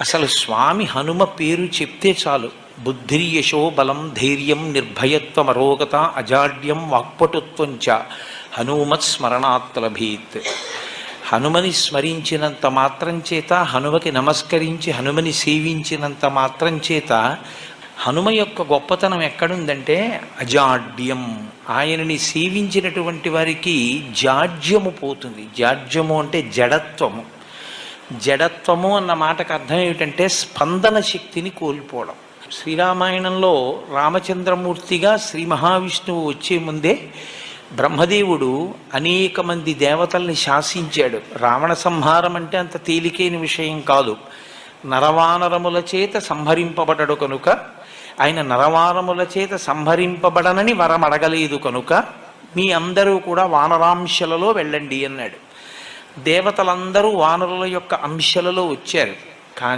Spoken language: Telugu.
అసలు స్వామి హనుమ పేరు చెప్తే చాలు, బుద్ధిర్యశో బలం ధైర్యం నిర్భయత్వం అరోగత అజాడ్యం వాక్పటుత్వం చ హనుమత్ స్మరణాత్ లభేత్. హనుమని స్మరించినంత మాత్రం చేత, హనుమకి నమస్కరించి హనుమని సేవించినంత మాత్రం చేత హనుమ యొక్క గొప్పతనం ఎక్కడుందంటే అజాడ్యం. ఆయనని సేవించినటువంటి వారికి జాడ్యము పోతుంది. జాడ్యము అంటే జడత్వము. జడత్వము అన్న మాటకు అర్థం ఏమిటంటే స్పందన శక్తిని కోల్పోవడం. శ్రీరామాయణంలో రామచంద్రమూర్తిగా శ్రీ మహావిష్ణువు వచ్చే ముందే బ్రహ్మదేవుడు అనేక మంది దేవతల్ని శాసించాడు. రావణ సంహారం అంటే అంత తేలికైన విషయం కాదు. నరవానరముల చేత సంహరింపబడడు కనుక, ఆయన నరవానరముల చేత సంహరింపబడనని వరం అడగలేదు కనుక మీ అందరూ కూడా వానరాంశలలో వెళ్ళండి అన్నాడు. దేవతలందరూ వానరుల యొక్క అంశలలో వచ్చారు.